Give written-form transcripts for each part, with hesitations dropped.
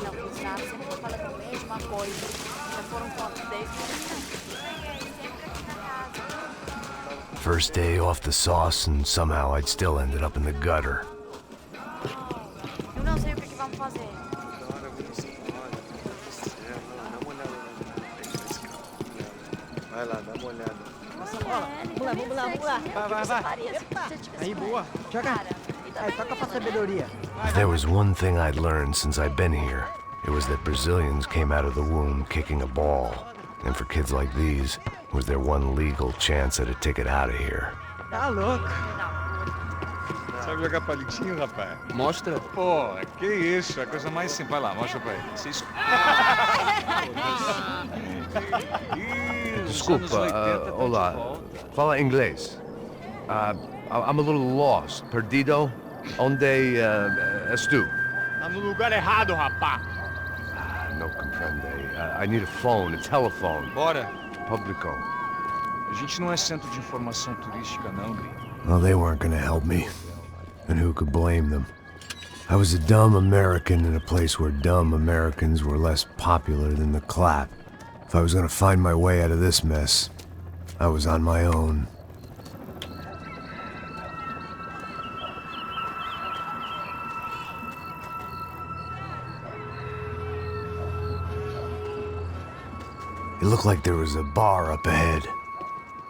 Não, o Gustavo sempre tá falando a mesma coisa. Já foram quantos days? Sempre aqui na casa. First day off the sauce, and somehow I'd still ended up in the gutter. Eu não sei o que vamos fazer. Vai lá, dá uma olhada. Nossa, bola. Vamos lá. Vai. Aí, boa. Joga. Aí, toca pra sabedoria. If there was one thing I'd learned since I'd been here, it was that Brazilians came out of the womb kicking a ball. And for kids like these, it was their one legal chance at a ticket out of here. Tá louco. Sabe jogar palitinho, rapaz? Mostra. Pô, que isso, é a coisa mais simples. Vai lá, mostra pra ele. Desculpa, olá. Fala inglês. I'm a little lost. Perdido? Onde és tu? Tá no lugar errado, rapá. No comprende. I need a phone, a telephone. Bora. Publico. A gente não é centro de informação turística, não, Gui. Well, they weren't gonna help me. And who could blame them? I was a dumb American in a place where dumb Americans were less popular than the clap. If I was gonna find my way out of this mess, I was on my own. It looked like there was a bar up ahead.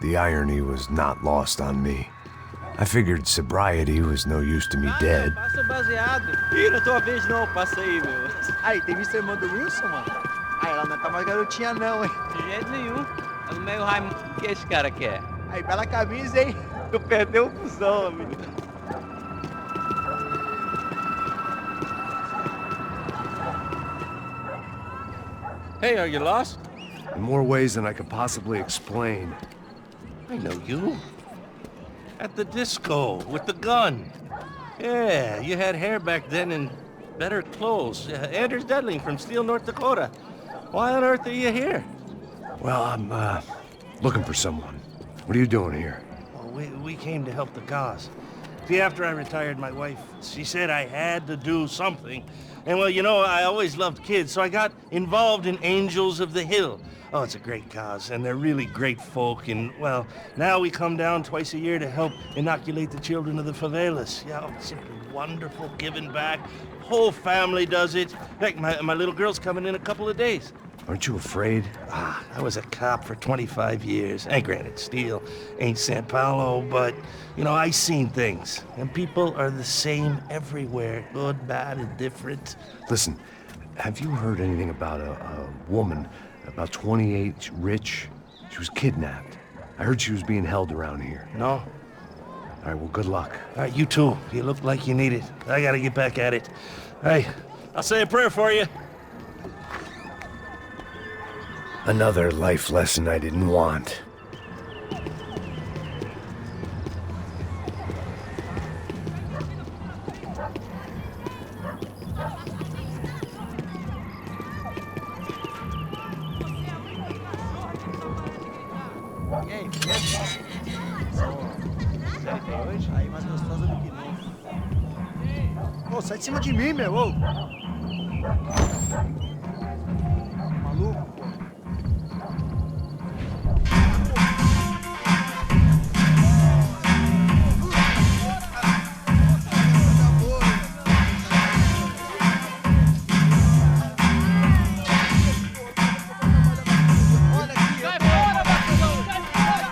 The irony was not lost on me. I figured sobriety was no use to me dead. Passa o baseado. Ih, não é tua vez não, passa aí, meu. Aí, tem visto a irmã do Wilson, mano? Aí, ela não tá mais garotinha não, hein? De jeito nenhum. É o meio Raimundo que esse cara quer. Aí, bela camisa, hein? Tu perdeu o cuzão, amigo. Hey, are you lost? In more ways than I could possibly explain. I know you. At the disco, with the gun. Yeah, you had hair back then and better clothes. Anders Dudling from Steele, North Dakota. Why on earth are you here? Well, I'm, looking for someone. What are you doing here? Well, we came to help the cause. See, after I retired, my wife, she said I had to do something. And well, you know, I always loved kids, so I got involved in Angels of the Hill. Oh, it's a great cause, and they're really great folk, and, well, now we come down twice a year to help inoculate the children of the favelas. Yeah, oh, it's simply wonderful, giving back. Whole family does it. In fact, my little girl's coming in a couple of days. Aren't you afraid? I was a cop for 25 years. And granted, Steele ain't San Paulo, but, you know, I seen things. And people are the same everywhere, good, bad, and different. Listen, have you heard anything about a woman, about 28, rich? She was kidnapped. I heard she was being held around here. No? All right, well, good luck. All right, you too. You look like you need it. I gotta get back at it. Hey, I'll say a prayer for you. Another life lesson I didn't want. E aí, beleza? Hoje? Aí, mais gostosa do que não. Ô, sai de cima de mim, meu, ô! Maluco, pô.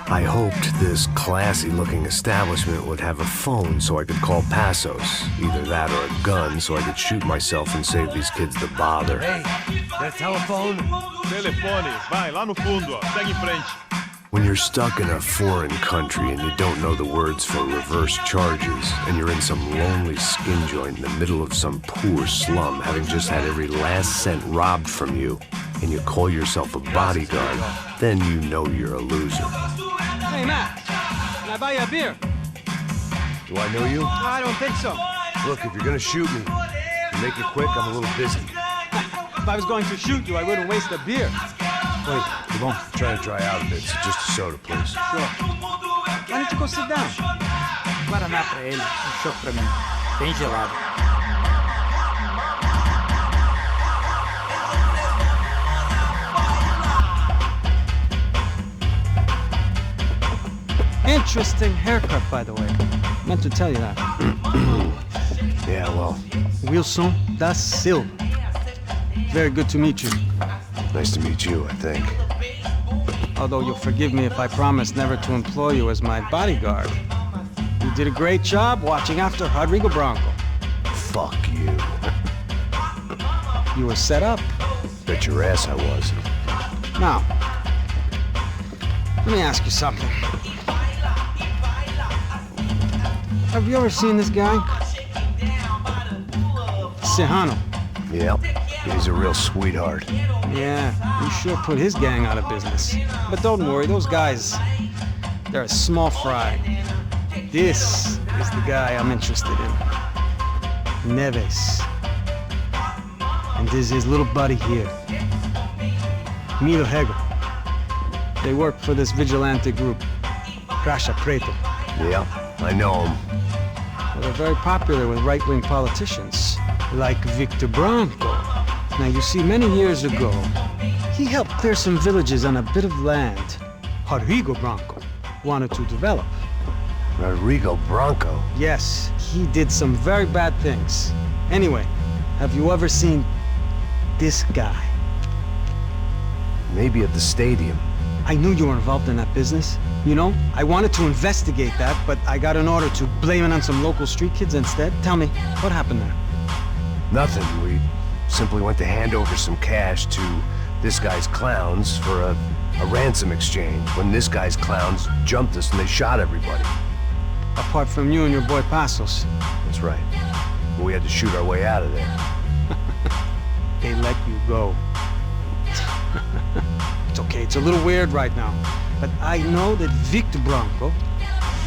I hoped this classy-looking establishment would have a phone so I could call Passos. Either that or a gun so I could shoot myself and save these kids the bother. Hey, that telephone? Telefone, vai, lá no fundo, ó. Segue em frente. When you're stuck in a foreign country and you don't know the words for reverse charges, and you're in some lonely skin joint in the middle of some poor slum, having just had every last cent robbed from you, and you call yourself a bodyguard, then you know you're a loser. Hey, Matt. Can I buy you a beer? Do I know you? I don't think so. Look, if you're gonna shoot me, make it quick, I'm a little busy. If I was going to shoot you, I wouldn't waste a beer. Wait, come on. I'm trying to dry out a bit, so just a soda, please. Sure. Why don't you go sit down? Guaraná pra ele, um choque pra mim. Bem gelado. Interesting haircut, by the way. Meant to tell you that. Yeah, well, Wilson da Silva. Very good to meet you. nice to meet you, I think. Although you'll forgive me if I promise never to employ you as my bodyguard. You did a great job watching after Rodrigo Branco. Fuck you. You were set up. Bet your ass I was. Now, let me ask you something. Have you ever seen this guy? Serrano. Yep, he's a real sweetheart. Yeah, he sure put his gang out of business. But don't worry, those guys, they're a small fry. This is the guy I'm interested in. Neves. And this is his little buddy here. Milo Hegel. They work for this vigilante group, Caixa Preta. Yep, I know him. Well, they're very popular with right-wing politicians, like Victor Branco. Now, you see, many years ago, he helped clear some villages on a bit of land Rodrigo Branco wanted to develop. Rodrigo Branco? Yes, he did some very bad things. Anyway, have you ever seen this guy? Maybe at the stadium. I knew you were involved in that business. You know, I wanted to investigate that, but I got an order to blame it on some local street kids instead. Tell me, what happened there? Nothing. We simply went to hand over some cash to this guy's clowns for a ransom exchange when this guy's clowns jumped us and they shot everybody. Apart from you and your boy Passos. That's right. But we had to shoot our way out of there. They let you go. It's okay, it's a little weird right now. But I know that Victor Branco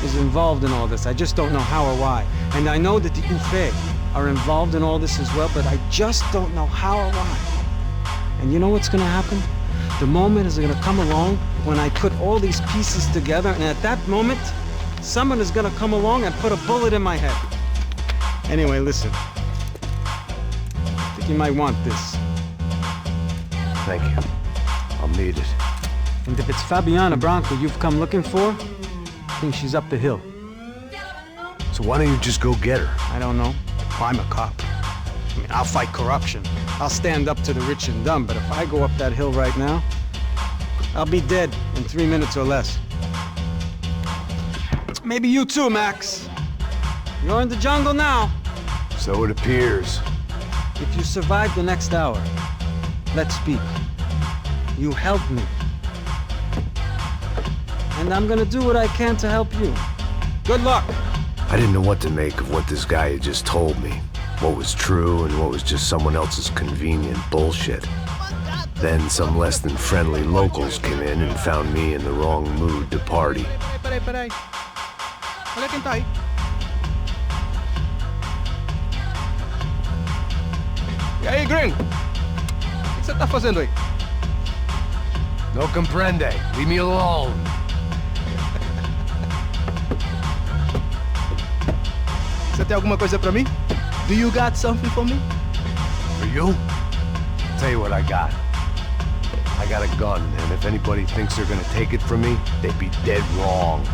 is involved in all this. I just don't know how or why. And I know that the UFE are involved in all this as well, but I just don't know how or why. And you know what's gonna happen? The moment is gonna come along when I put all these pieces together, and at that moment, someone is gonna come along and put a bullet in my head. Anyway, listen. I think you might want this. Thank you. I'll need it. And if it's Fabiana Branco you've come looking for, I think she's up the hill. So why don't you just go get her? I don't know. I'm a cop. I mean, I'll fight corruption. I'll stand up to the rich and dumb, but if I go up that hill right now, I'll be dead in 3 minutes or less. Maybe you too, Max. You're in the jungle now. So it appears. If you survive the next hour, let's speak. You helped me. And I'm gonna do what I can to help you. Good luck! I didn't know what to make of what this guy had just told me. What was true and what was just someone else's convenient bullshit. Then some less than friendly locals came in and found me in the wrong mood to party. Peraí. Olha quem tá aí. E aí, gringo? O que você tá fazendo aí? No comprende. Leave me alone. Você tem alguma coisa pra mim? Do you got something for me? For you? Tell you what I got. I got a gun, and if anybody thinks they're gonna take it from me, they'd be dead wrong.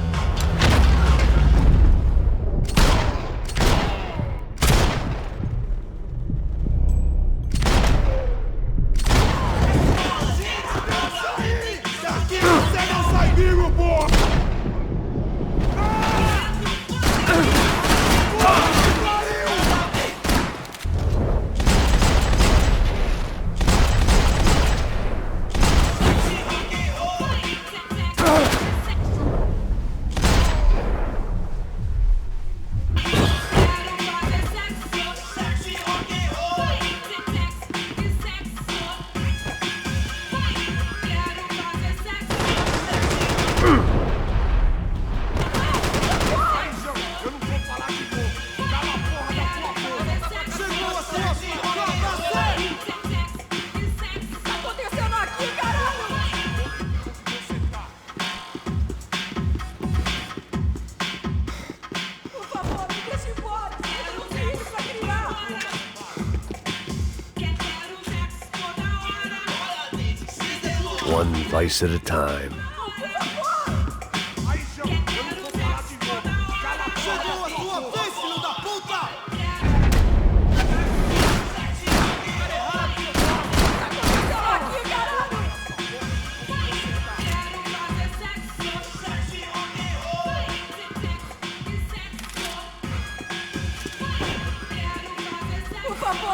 One vice at a time.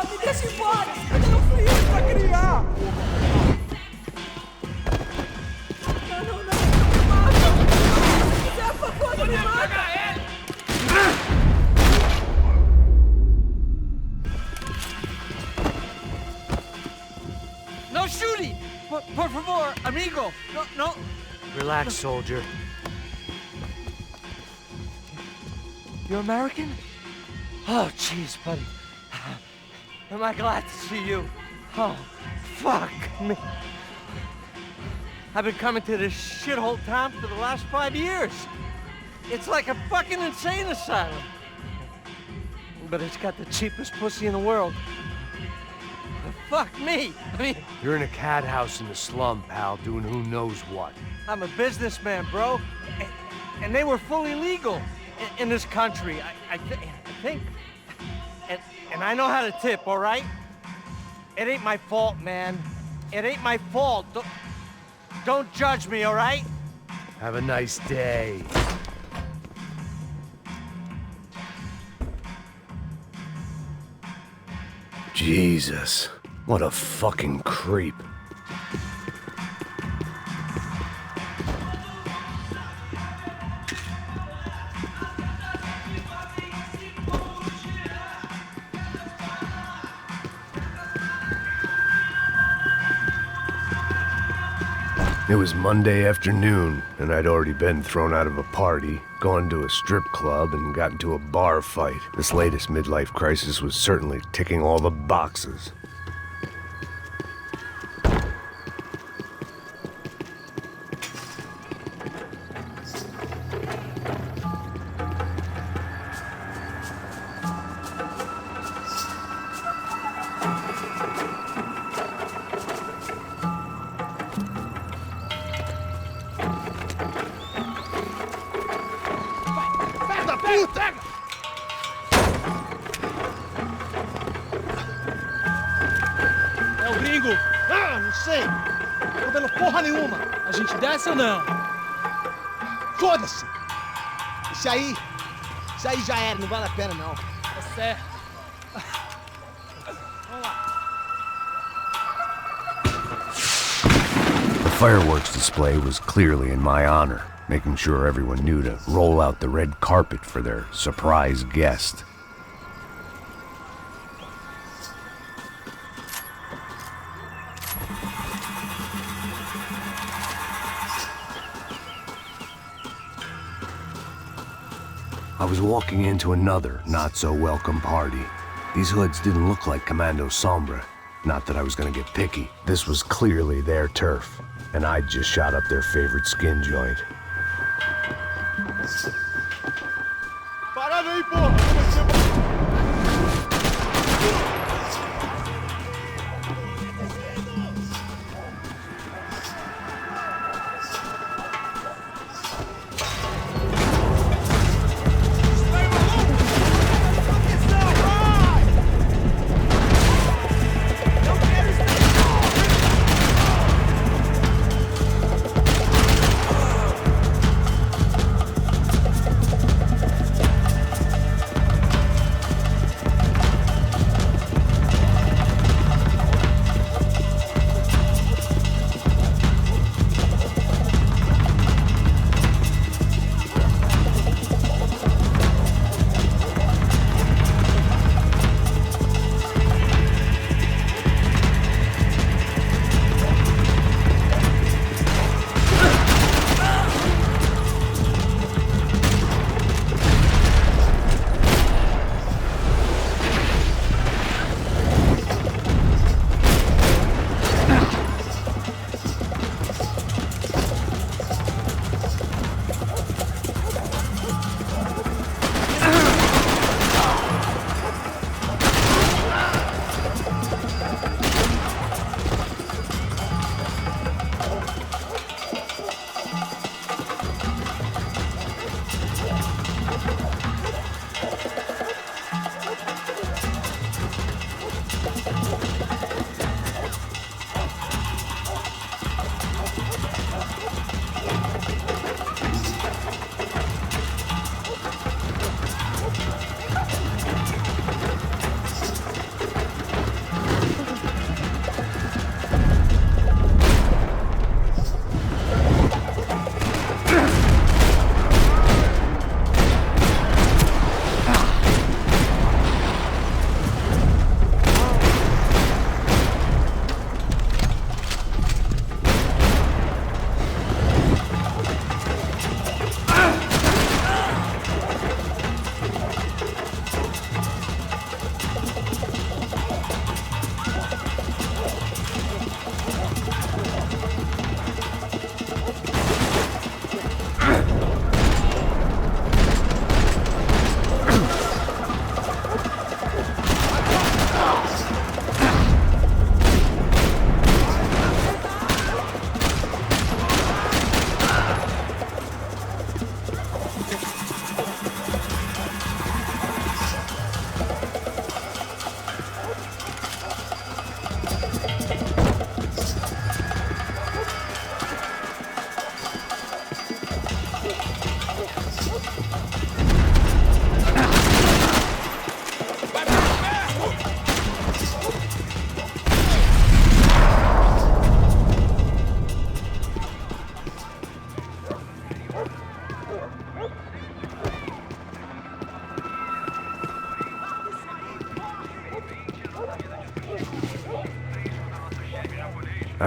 Me deixa embora! Eu tenho filho pra criar! Não, não me mata! Se quiser, por favor, não me mata! No shooting! Por favor, amigo! No. Relax, soldier. You're American? Oh, jeez, buddy. Am I glad to see you? Oh, fuck me. I've been coming to this shithole town for the last 5 years. It's like a fucking insane asylum. But it's got the cheapest pussy in the world. Fuck me. I mean, You're in a cat house in the slum, pal, doing who knows what. I'm a businessman, bro. And they were fully legal in this country. I think. And I know how to tip, all right? It ain't my fault, man. It ain't my fault. Don't judge me, all right? Have a nice day. Jesus, what a fucking creep. It was Monday afternoon, and I'd already been thrown out of a party, gone to a strip club, and got into a bar fight. This latest midlife crisis was certainly ticking all the boxes. É o gringo! Ah, não sei! Não tô vendo porra nenhuma! A gente desce ou não? Foda-se! Isso aí já era, não vale a pena não. Tá certo. Vamos lá. The fireworks display was clearly in my honor, making sure everyone knew to roll out the red carpet for their surprise guest. I was walking into another not-so-welcome party. These hoods didn't look like Commando Sombra. Not that I was gonna get picky. This was clearly their turf, and I'd just shot up their favorite skin joint. Parada aí, porra!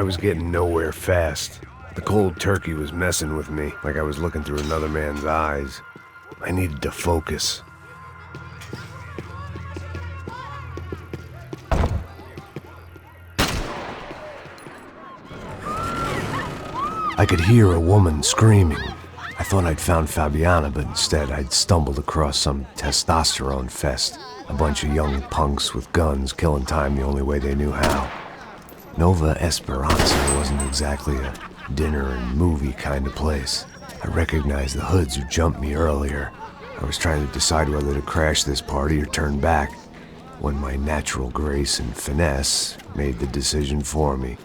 I was getting nowhere fast. The cold turkey was messing with me, like I was looking through another man's eyes. I needed to focus. I could hear a woman screaming. I thought I'd found Fabiana, but instead I'd stumbled across some testosterone fest. A bunch of young punks with guns killing time the only way they knew how. Nova Esperanza wasn't exactly a dinner and movie kind of place. I recognized the hoods who jumped me earlier. I was trying to decide whether to crash this party or turn back, when my natural grace and finesse made the decision for me.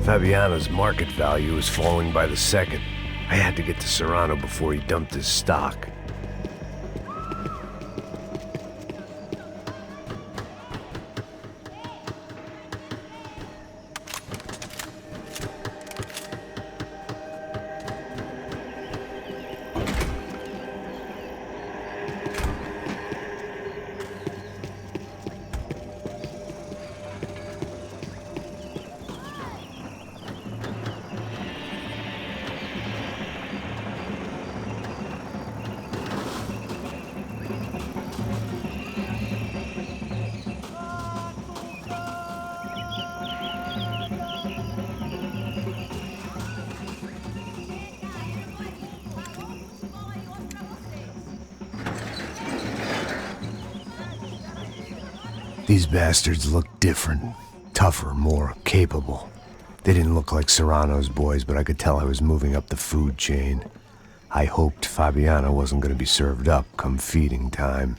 Fabiana's market value was falling by the second. I had to get to Serrano before he dumped his stock. These bastards looked different, tougher, more capable. They didn't look like Serrano's boys, but I could tell I was moving up the food chain. I hoped Fabiana wasn't going to be served up come feeding time.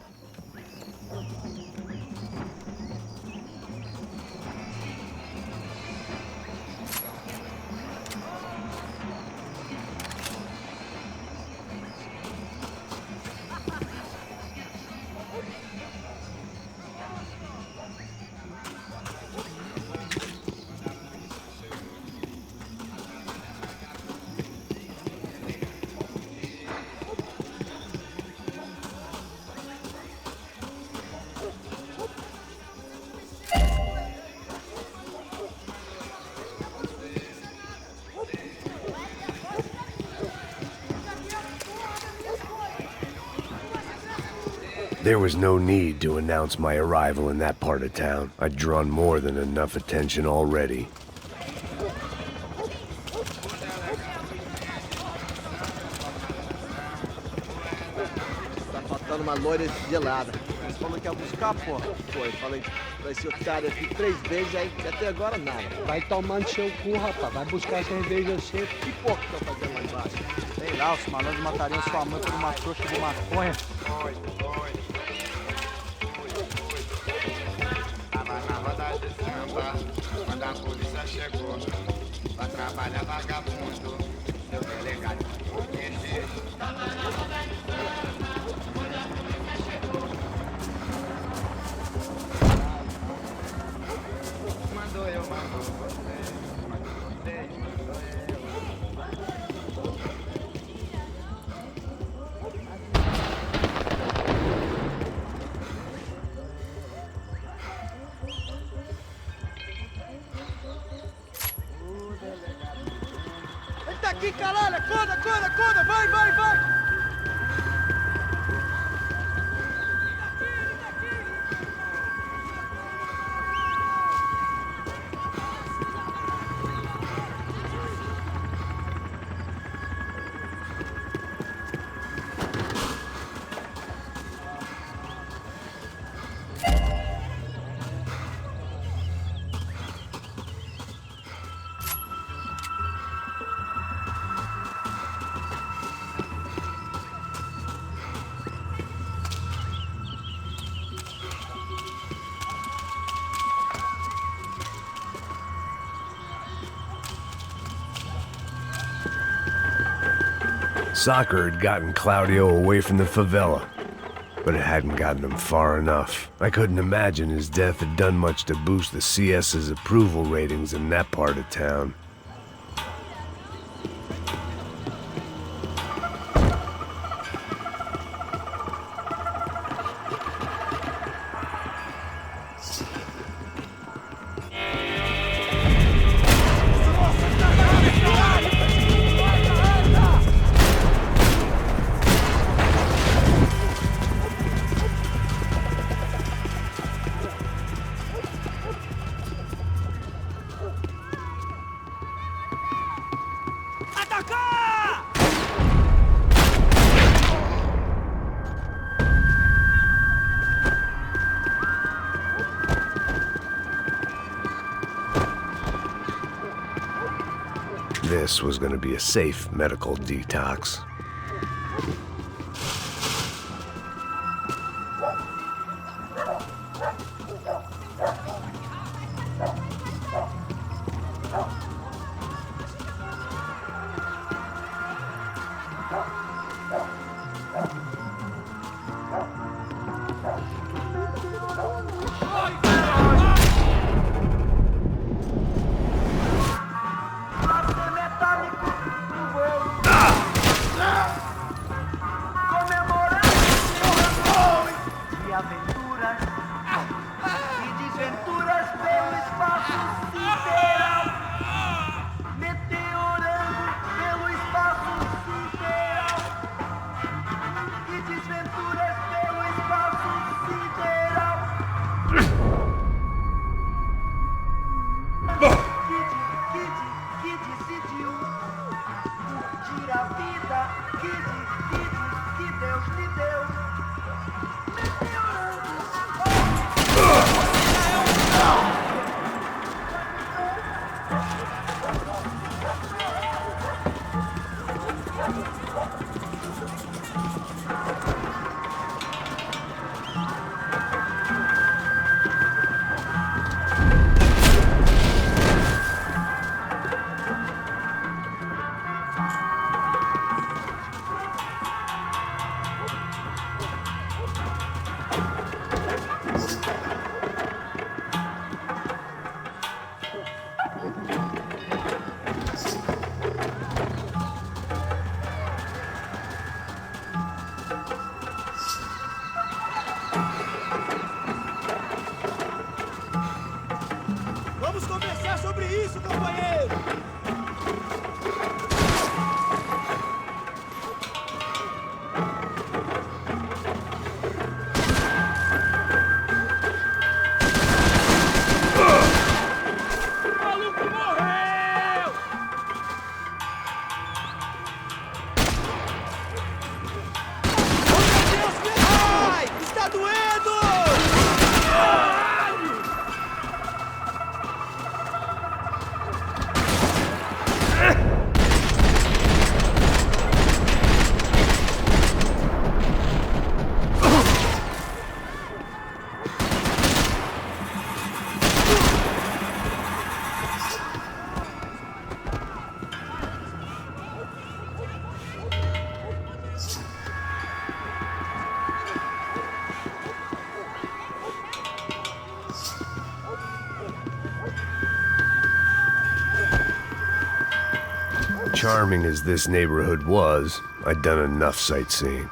There was no need to announce my arrival in that part of town. I'd drawn more than enough attention already. Tá faltando uma loira gelada. Eles falou que ia buscar, pô. Foi, falei pra esse otário aqui 3 vezes, aí até agora nada. Vai tomar no seu cu, rapaz. Vai buscar cerveja cedo. Que porra que estão fazendo lá embaixo? Sei lá, os malandros matariam sua mãe por uma trouxa de maconha. Tava na roda de samba, quando a polícia chegou. Pra trabalhar vagabundo, seu delegado conhecer. Mandou eu, mandou você. Ele tá aqui, caralho! Acorda, acorda, acorda! Vai, vai, vai! Soccer had gotten Claudio away from the favela, but it hadn't gotten him far enough. I couldn't imagine his death had done much to boost the CS's approval ratings in that part of town. This was going to be a safe medical detox. Deus lhe deu. Vamos conversar sobre isso, companheiro! Charming as this neighborhood was, I'd done enough sightseeing.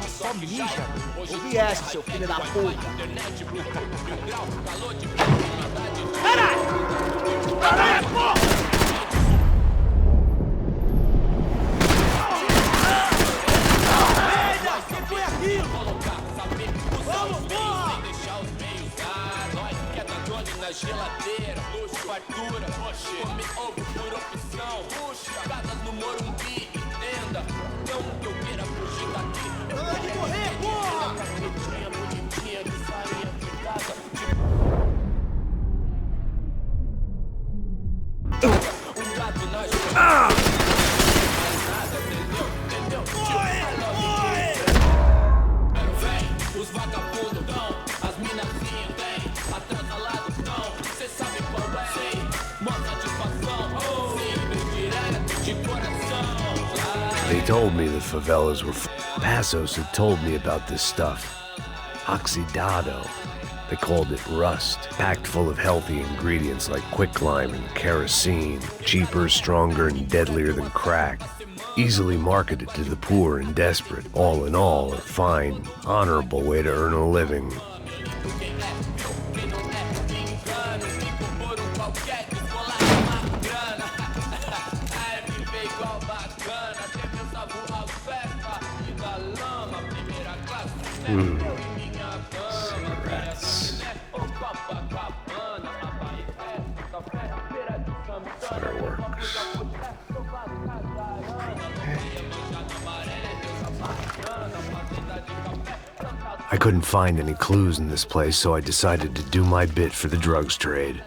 Só mija. Ouvi essa, seu filho da puta. Caralho! Caralho, porra! Eita, quem foi aquilo? Vamos, porra! Na geladeira, luxo, fartura, come ovo por opção, puxa, casas no Morumbi, entenda, não que eu queira fugir daqui, eu quero morrer, porra! Caquetinha bonitinha de farinha fritada, um gato na geladeira, nada, entendeu? Morre! Vem, os vagabundos dão, as minazinhas vem, atrás ao lado dão, cê sabe qual é, mó satisfação, sempre direto de coração. They told me the favelas were Passos had told me about this stuff. Oxidado. They called it rust, packed full of healthy ingredients like quicklime and kerosene, cheaper, stronger, and deadlier than crack. Easily marketed to the poor and desperate. All in all, a fine, honorable way to earn a living. Cigarettes. Fireworks. I couldn't find any clues in this place, so I decided to do my bit for the drugs trade.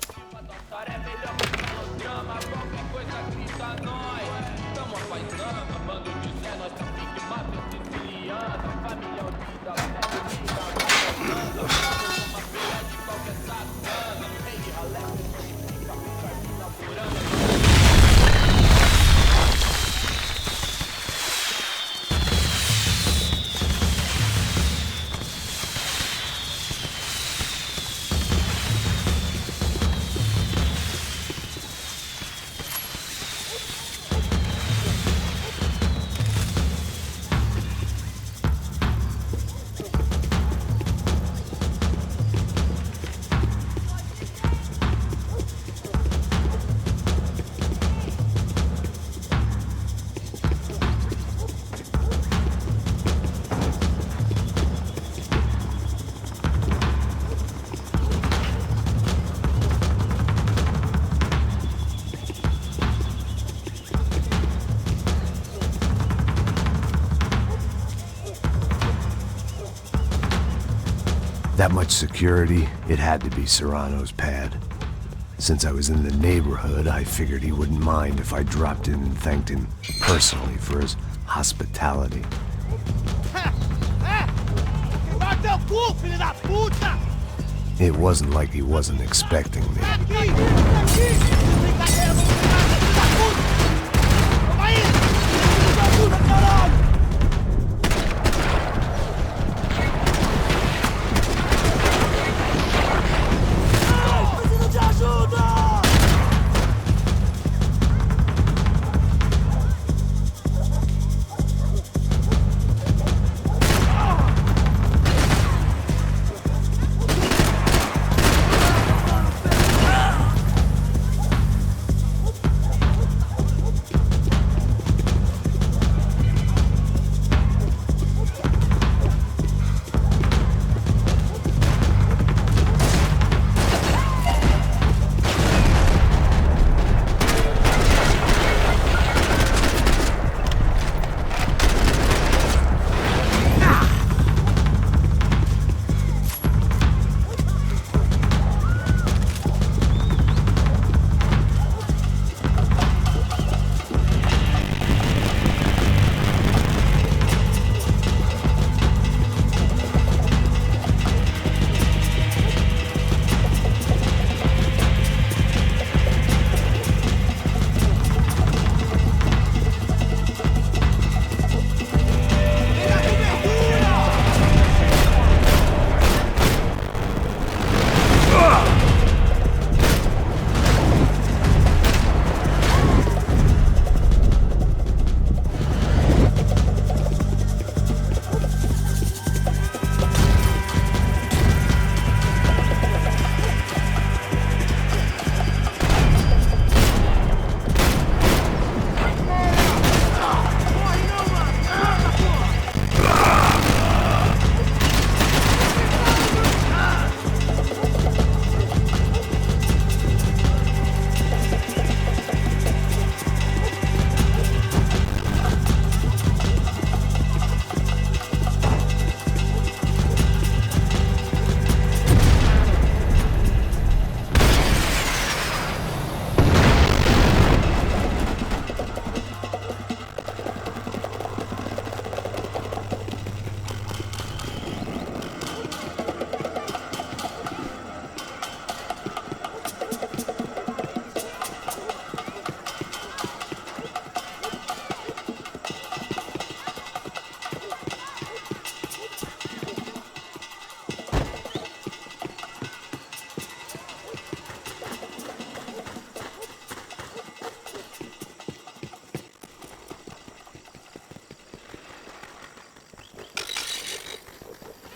That much security, it had to be Serrano's pad. Since I was in the neighborhood, I figured he wouldn't mind if I dropped in and thanked him personally for his hospitality. It wasn't like he wasn't expecting me.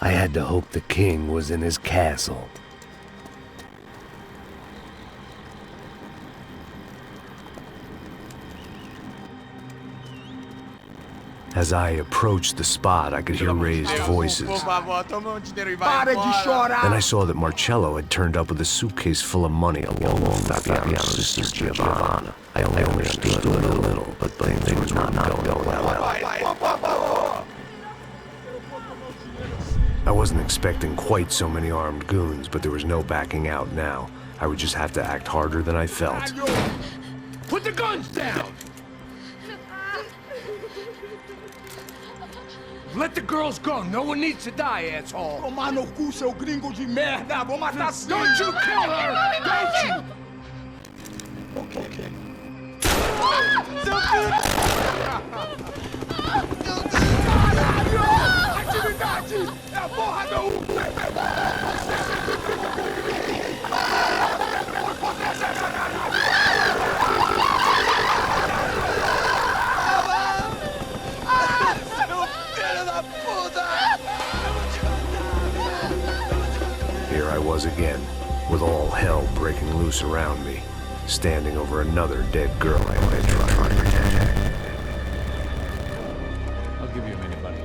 I had to hope the king was in his castle. As I approached the spot, I could hear raised voices. Then I saw that Marcello had turned up with a suitcase full of money along with Fabiano's sister Giovanna. I only understood a little, but things were not going well. I wasn't expecting quite so many armed goons, but there was no backing out now. I would just have to act harder than I felt. Put the guns down! Let the girls go. No one needs to die, asshole. Tomar no cu, seu gringo de merda! Vou matar Don't you kill her! Don't you! Okay. Atividade! É a porra do... Here I was again, with all hell breaking loose around me, standing over another dead girl I had tried to protect. I'll give you a minute, buddy.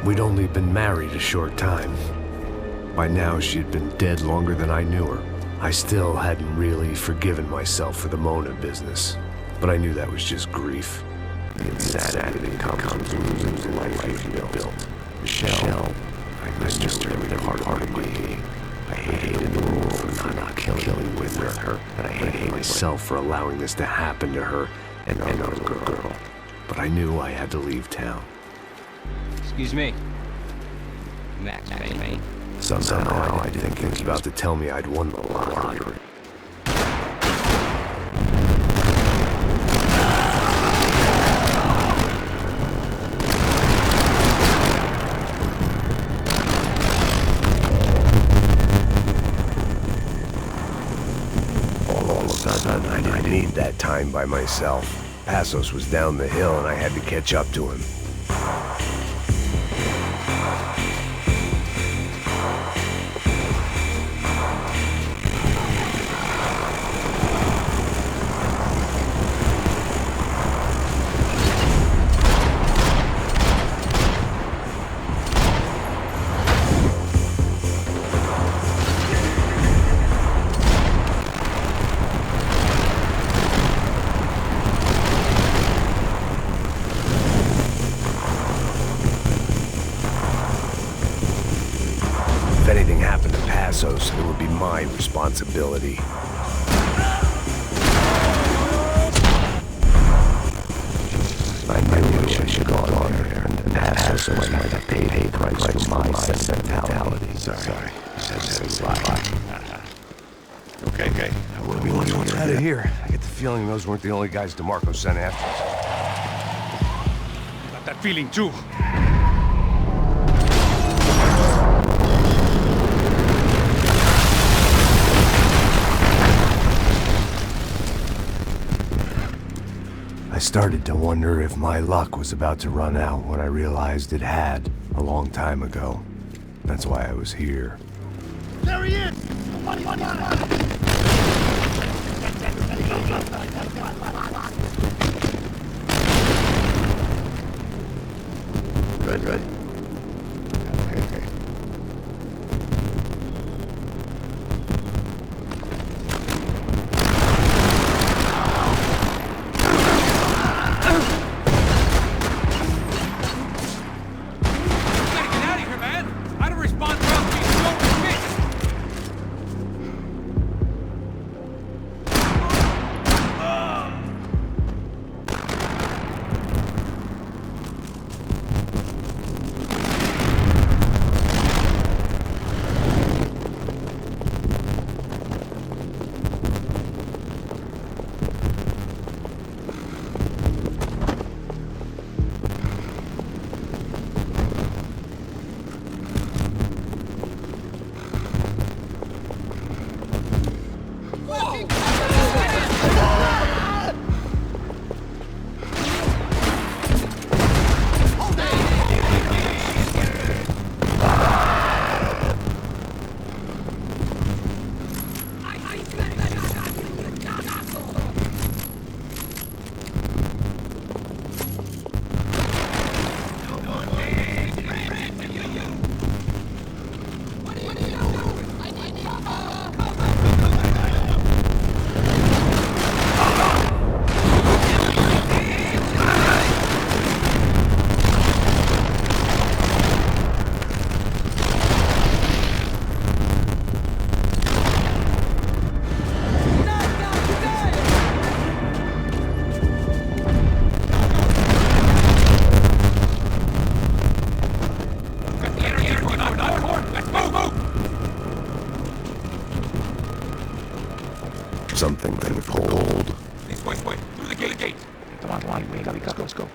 We'd only been married a short time. By now, she'd been dead longer than I knew her. I still hadn't really forgiven myself for the Mona business, but I knew that was just grief. The insanity that comes from losing the life you've built. Michelle, I missed her every part of me. I hated the world for not killing with her, and I hated myself for allowing this to happen to her and our girl. But I knew I had to leave town. Excuse me. Max Payne. Somehow I didn't think he was about to tell me I'd won the lottery. All of a sudden, I didn't need that time by myself. Passos was down the hill and I had to catch up to him. If anything happened to Passos, it would be my responsibility. I knew I should have gone there, and Passos might have paid a price for my sentimentality. Sorry. Okay. What do we want to get out of here? I get the feeling those weren't the only guys DeMarco sent after us. Got that feeling too. I started to wonder if my luck was about to run out when I realized it had a long time ago. That's why I was here. There he is! Money! Good. Okay. Let's go.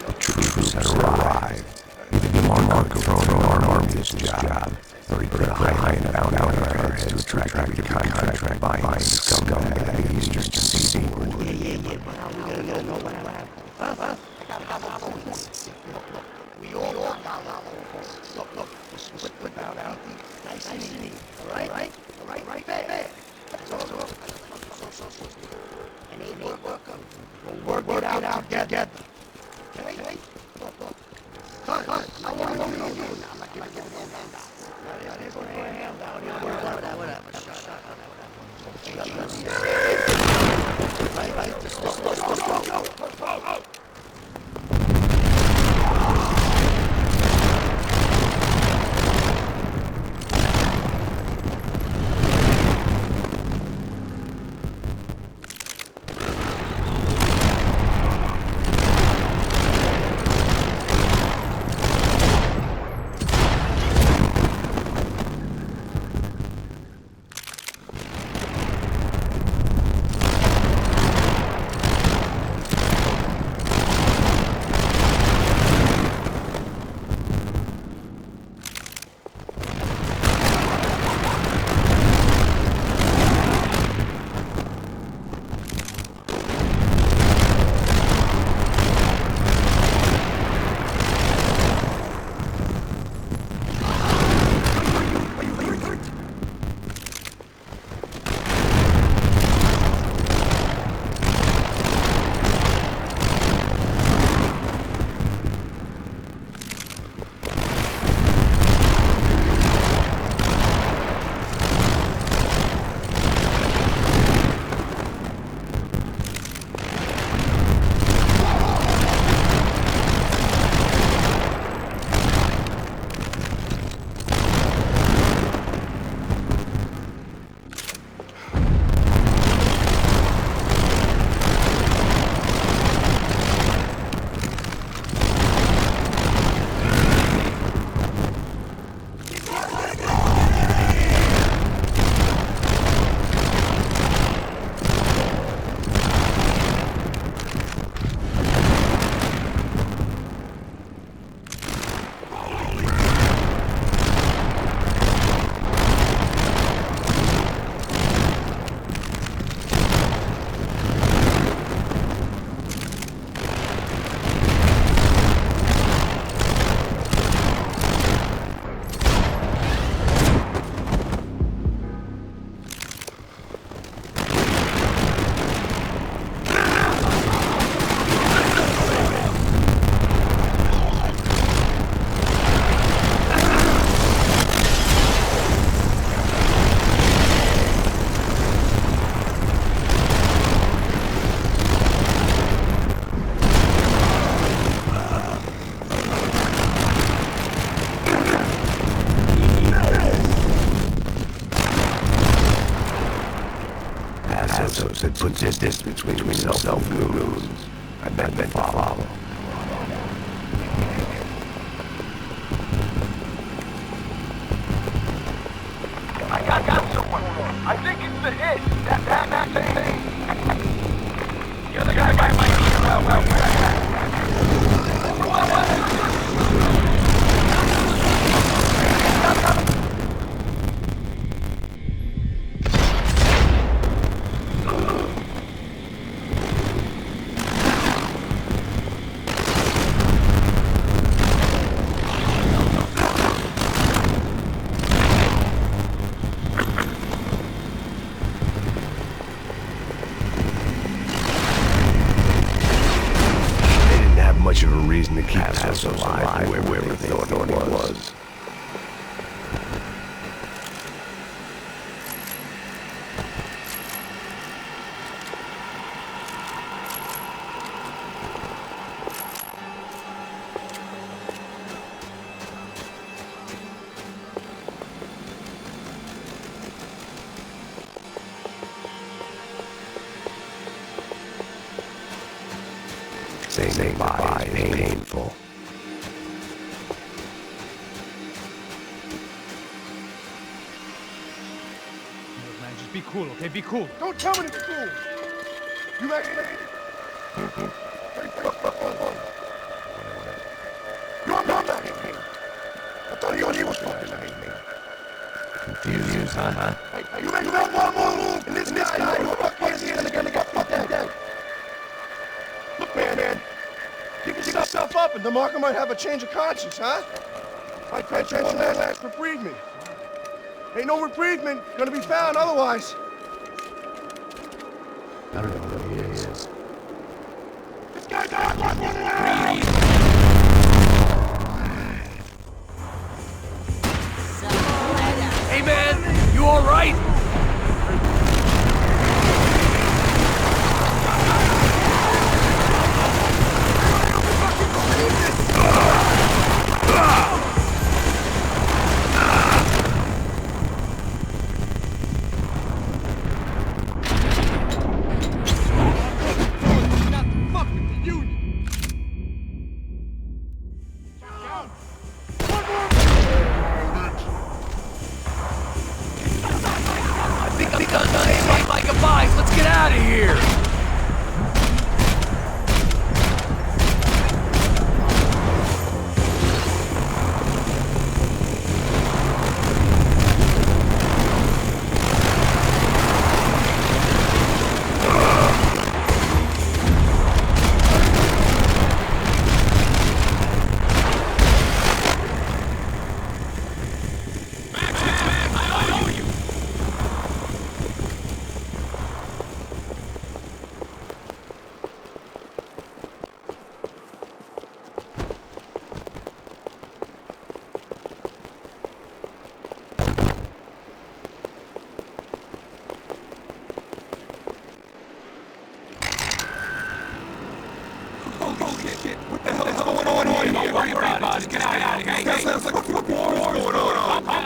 The truce had arrived. The monarch of our army this job. Or he put a high and down on our heads to attract the contract buying scumbag in the eastern seaboard. We all got look, split out, nice and easy, all right, there. And he we'll work it out together. Okay? Look. Come, I want to know. I'm not giving a hand out. They're going to hand out. Whatever. Right, just go. Assholes had put this distance between self-goons. I bet they follow. I got someone. I think it's the hit. That thing. You're the guy might hear well. Much of a reason to keep assholes alive wherever they thought it was. Saying goodbye is painful. Just be cool, okay? Be cool. Don't tell me to be cool. You ready? You're not letting me. I thought you only was trying to make me. Confused, huh? Hey, you make one move, and this guy, you're up here, and gonna get fucked dead. Look, man. Give yourself up, and DeMarco might have a change of conscience, huh? My pension won't ask for bereavement. Ain't no reprievement gonna be found otherwise. I don't know who he is. This guy's out like one of Hey man, you alright? Let's get out of here!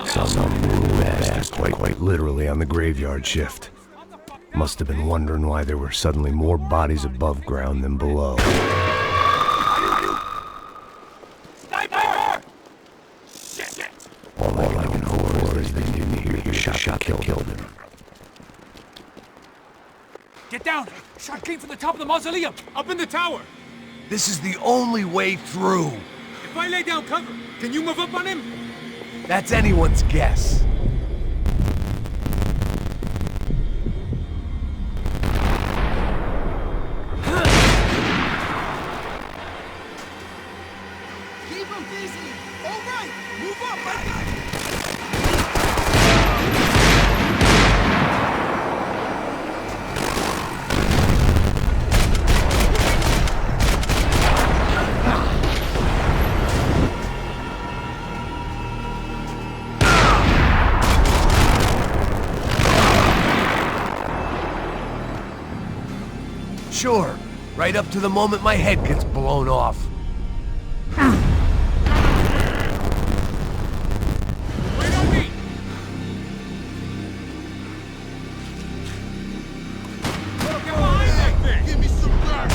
Some passed quite literally on the graveyard shift. Must have been wondering why there were suddenly more bodies above ground than below. sniper! Shit! All I can hope for is they didn't hear your shot killed him. Get down! Shot came from the top of the mausoleum! Up in the tower! This is the only way through. If I lay down cover, can you move up on him? That's anyone's guess. Keep him busy! All right! Move up! I got it! Sure, right up to the moment my head gets blown off. Wait on me! Get behind that thing! Give me some back!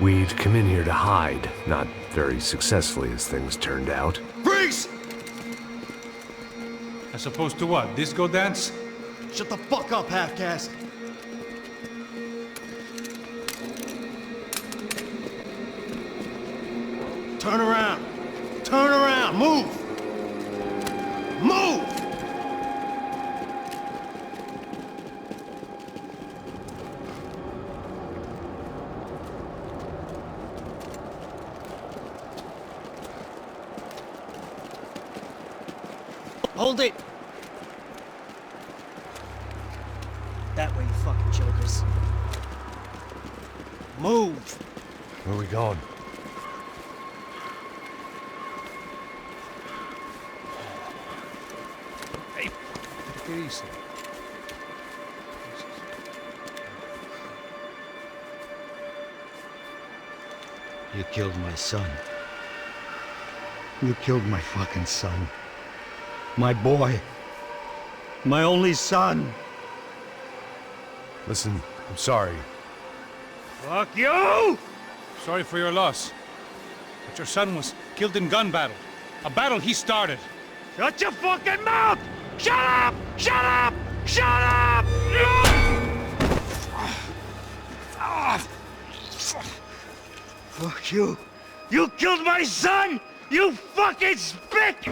We'd come in here to hide, not very successfully as things turned out. Freeze! As opposed to what? Disco dance? Shut the fuck up, half-caste. Turn around. Turn around. Move. Move! Hold it! That way, you fucking jokers. Move! Where are we going? Hey, take it easy. You killed my son. You killed my fucking son. My boy. My only son. Listen, I'm sorry. Fuck you! Sorry for your loss. But your son was killed in gun battle. A battle he started. Shut your fucking mouth! Shut up! Shut up! Shut up! Fuck you! You killed my son! You fucking spick!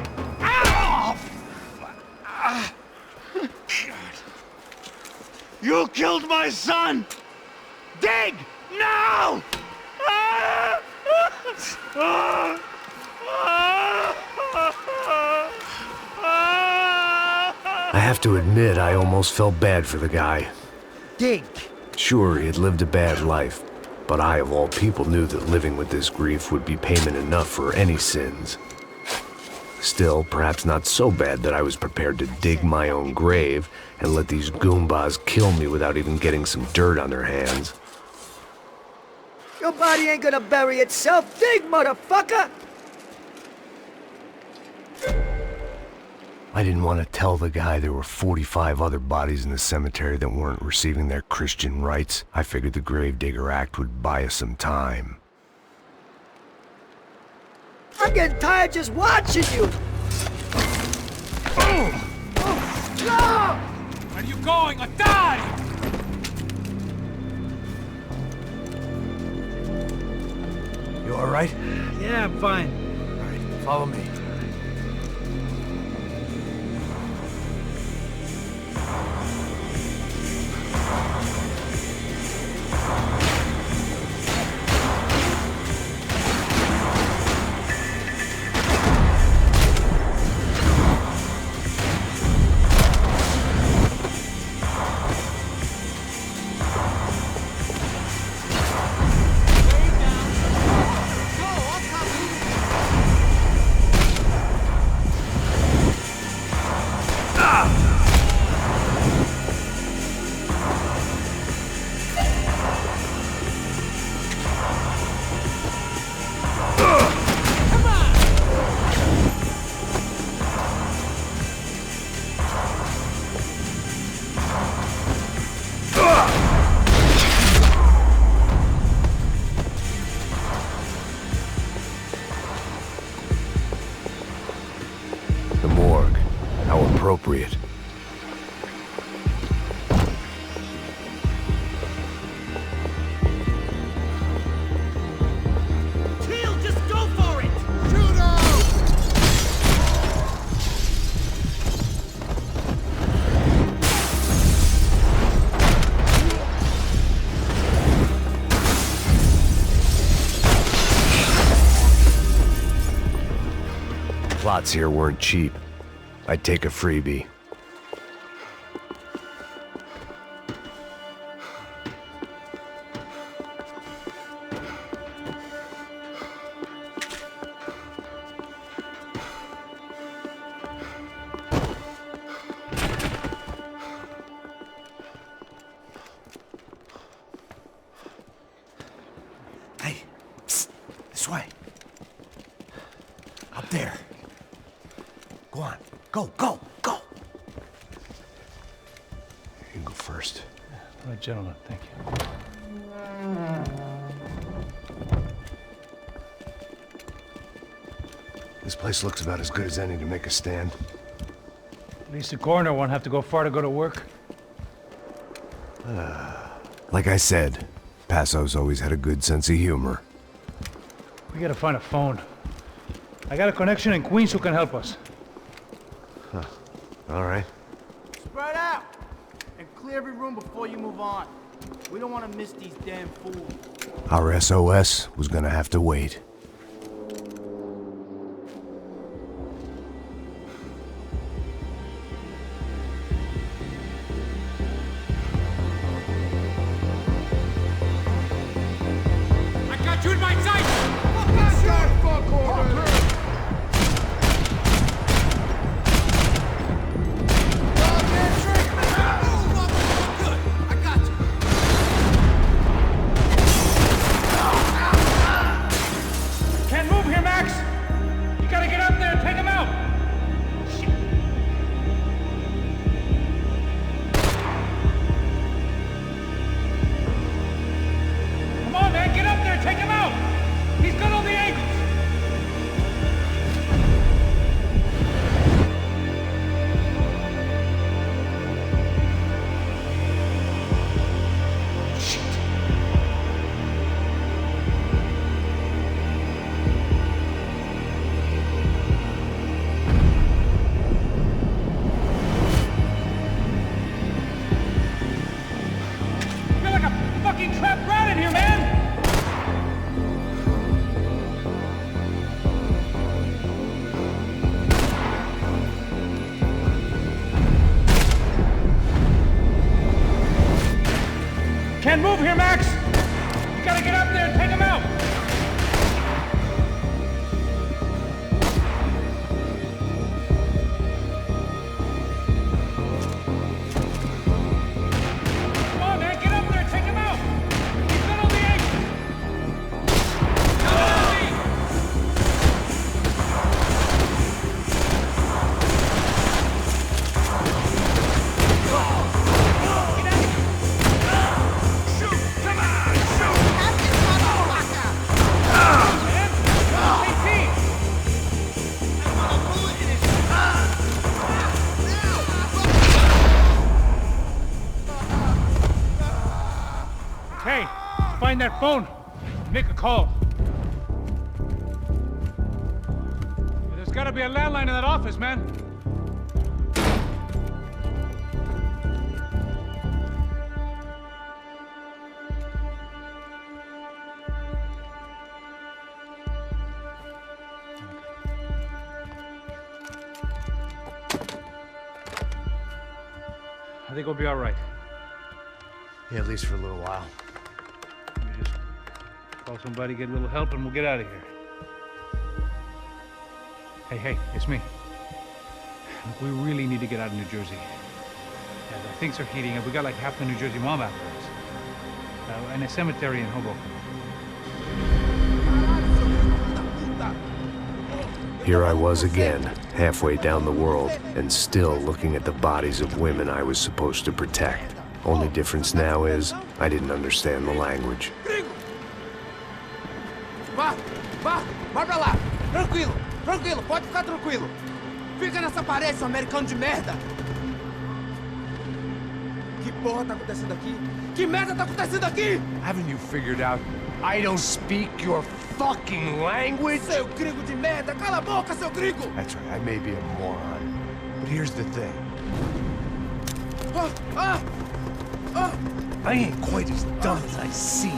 You killed my son! Dig! Now! I have to admit, I almost felt bad for the guy. Dig! Sure, he had lived a bad life, but I, of all people, knew that living with this grief would be payment enough for any sins. Still, perhaps not so bad that I was prepared to dig my own grave and let these goombas kill me without even getting some dirt on their hands. Your body ain't gonna bury itself. Dig, motherfucker! I didn't want to tell the guy there were 45 other bodies in the cemetery that weren't receiving their Christian rites. I figured the Gravedigger Act would buy us some time. I'm getting tired just watching you! Where are you going? A die! You all right? Yeah, I'm fine. All right, follow me. The morgue. How appropriate. Teal, just go for it! Plots here weren't cheap. I'd take a freebie. Hey, psst, this way. Up there. Go on. Go, go, go! You go first. All right, gentlemen, thank you. This place looks about as good as any to make a stand. At least the coroner won't have to go far to go to work. Like I said, Passo's always had a good sense of humor. We gotta find a phone. I got a connection in Queens who can help us. All right. Spread out! And clear every room before you move on. We don't want to miss these damn fools. Our SOS was gonna have to wait. I got you in my sight! Can't move here, Max! You gotta get up there and take him out! Shit. Come on, man, get up there and take him out! He's got all the angles! You're like a fucking trapped rat in here, man! Can't move here, Max! You gotta get up there and take him out! Come on, man, get up there and take him out! He's got all the angles! Hey, find that phone. Make a call. There's gotta be a landline in that office, man. I think we'll be all right. Yeah, at least for a little while. We just call somebody, get a little help, and we'll get out of here. Hey, it's me. Look, we really need to get out of New Jersey. Yeah, things are heating up. We got like half the New Jersey mob after us. And a cemetery in Hoboken. Here I was again, halfway down the world, and still looking at the bodies of women I was supposed to protect. Only difference now is, I didn't understand the language. Vai pra lá. Tranquilo, pode ficar tranquilo. Fica nessa parede, seu americano de merda. Que porra tá acontecendo aqui? Que merda tá acontecendo aqui? Haven't you figured out I don't speak your fucking language? Seu gringo de merda, cala a boca, seu gringo! That's right, I may be a moron, but here's the thing. I ain't quite as dumb as I seem.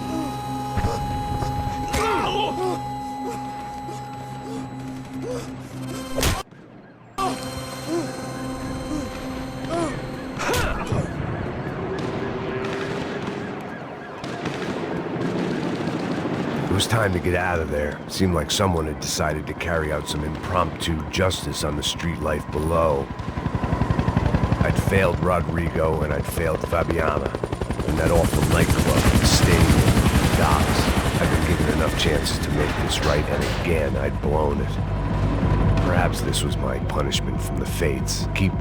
It was time to get out of there. Seemed like someone had decided to carry out some impromptu justice on the street life below. I'd failed Rodrigo and I'd failed Fabiana. And that awful nightclub, the stadium, the docks. I'd been given enough chances to make this right, and again I'd blown it. Perhaps this was my punishment from the fates. Keep